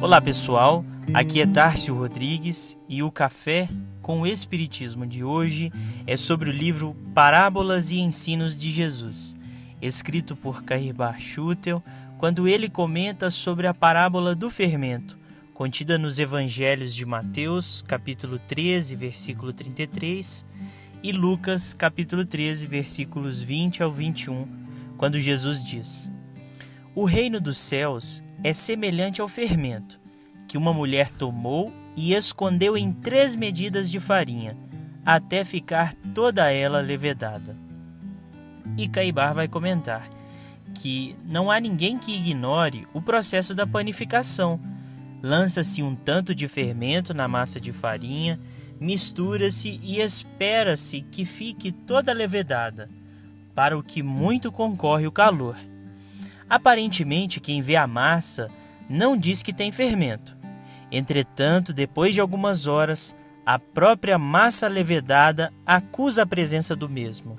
Olá pessoal, aqui é Tárcio Rodrigues e o Café com o Espiritismo de hoje é sobre o livro Parábolas e Ensinos de Jesus, escrito por Cairbar Schutel, quando ele comenta sobre a parábola do fermento, contida nos Evangelhos de Mateus, capítulo 13, versículo 33, e Lucas, capítulo 13, versículos 20 ao 21, quando Jesus diz: O reino dos céus é semelhante ao fermento, que uma mulher tomou e escondeu em 3 medidas de farinha, até ficar toda ela levedada. E Cairbar vai comentar que não há ninguém que ignore o processo da panificação. Lança-se um tanto de fermento na massa de farinha, mistura-se e espera-se que fique toda levedada, para o que muito concorre o calor. Aparentemente, quem vê a massa não diz que tem fermento. Entretanto, depois de algumas horas, a própria massa levedada acusa a presença do mesmo.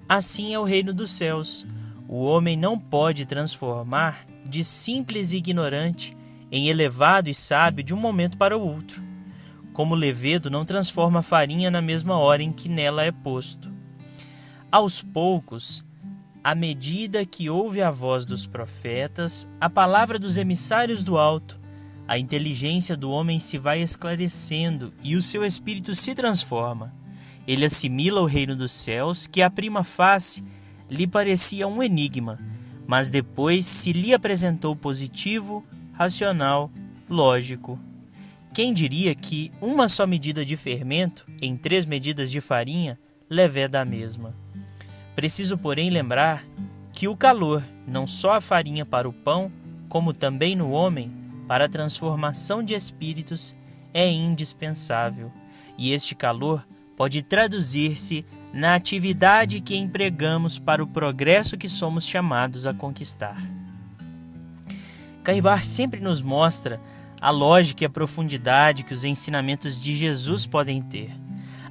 Assim é o reino dos céus. O homem não pode transformar de simples e ignorante em elevado e sábio de um momento para o outro. Como o levedo não transforma a farinha na mesma hora em que nela é posto. Aos poucos, à medida que ouve a voz dos profetas, a palavra dos emissários do alto, a inteligência do homem se vai esclarecendo e o seu espírito se transforma. Ele assimila o reino dos céus, que à prima face lhe parecia um enigma, mas depois se lhe apresentou positivo, racional, lógico. Quem diria que uma só medida de fermento em 3 medidas de farinha leveda a mesma? Preciso, porém, lembrar que o calor, não só a farinha para o pão, como também no homem, para a transformação de espíritos, é indispensável. E este calor pode traduzir-se na atividade que empregamos para o progresso que somos chamados a conquistar. Cairbar sempre nos mostra a lógica e a profundidade que os ensinamentos de Jesus podem ter.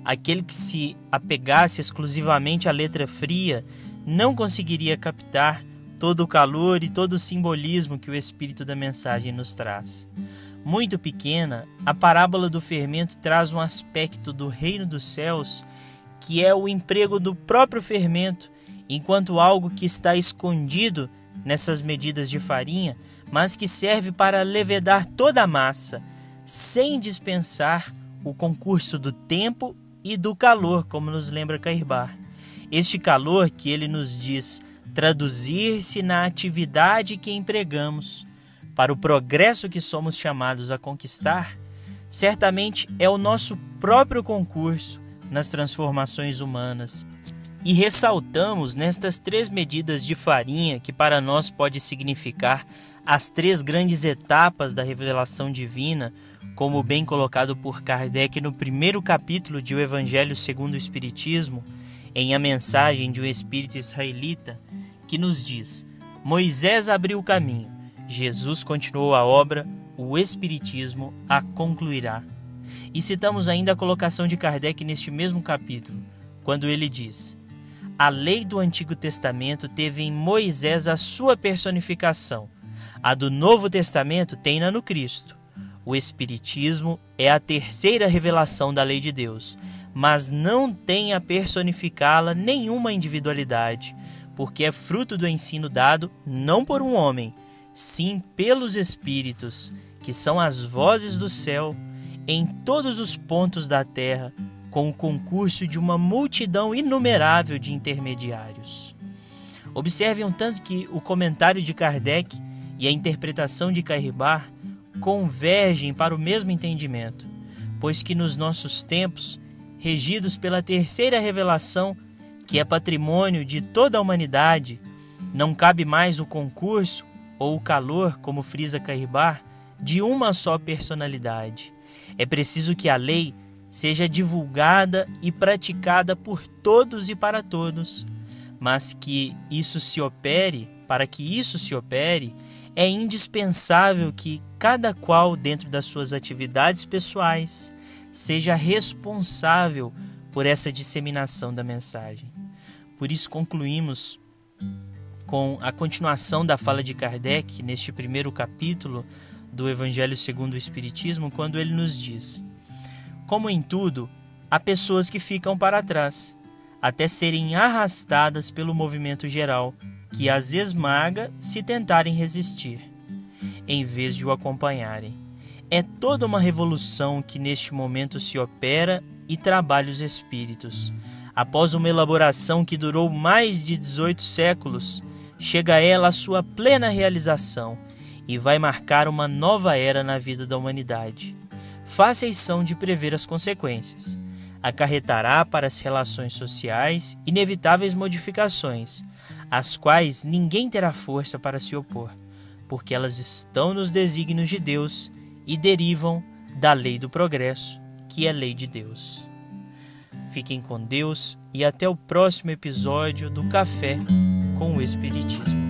Aquele que se apegasse exclusivamente à letra fria não conseguiria captar todo o calor e todo o simbolismo que o espírito da mensagem nos traz. Muito pequena, a parábola do fermento traz um aspecto do reino dos céus, que é o emprego do próprio fermento, enquanto algo que está escondido nessas medidas de farinha, mas que serve para levedar toda a massa, sem dispensar o concurso do tempo e do calor, como nos lembra Cairbar. Este calor que ele nos diz traduzir-se na atividade que empregamos para o progresso que somos chamados a conquistar, certamente é o nosso próprio concurso nas transformações humanas. E ressaltamos nestas 3 medidas de farinha que para nós pode significar as 3 grandes etapas da revelação divina, como bem colocado por Kardec no primeiro capítulo de O Evangelho segundo o Espiritismo, em A Mensagem de um Espírito Israelita, que nos diz: Moisés abriu o caminho, Jesus continuou a obra, o Espiritismo a concluirá. E citamos ainda a colocação de Kardec neste mesmo capítulo, quando ele diz: A lei do Antigo Testamento teve em Moisés a sua personificação, a do Novo Testamento tem-na no Cristo. O Espiritismo é a 3ª revelação da lei de Deus, mas não tem a personificá-la nenhuma individualidade, porque é fruto do ensino dado não por um homem, sim pelos Espíritos, que são as vozes do céu, em todos os pontos da terra, com o concurso de uma multidão inumerável de intermediários. Observe um tanto que o comentário de Kardec e a interpretação de Cairbar convergem para o mesmo entendimento, pois que nos nossos tempos, regidos pela 3ª revelação, que é patrimônio de toda a humanidade, não cabe mais o concurso ou o calor, como frisa Cairbar, de uma só personalidade. É preciso que a lei seja divulgada e praticada por todos e para todos, mas para que isso se opere, é indispensável que cada qual, dentro das suas atividades pessoais, seja responsável por essa disseminação da mensagem. Por isso concluímos com a continuação da fala de Kardec neste primeiro capítulo do Evangelho segundo o Espiritismo quando ele nos diz: como em tudo, há pessoas que ficam para trás, até serem arrastadas pelo movimento geral, que as esmaga se tentarem resistir, em vez de o acompanharem. É toda uma revolução que neste momento se opera e trabalha os espíritos. Após uma elaboração que durou mais de 18 séculos, chega ela à sua plena realização e vai marcar uma nova era na vida da humanidade. Fáceis são de prever as consequências. Acarretará para as relações sociais inevitáveis modificações, às quais ninguém terá força para se opor, porque elas estão nos desígnios de Deus e derivam da lei do progresso, que é lei de Deus. Fiquem com Deus e até o próximo episódio do Café com o Espiritismo.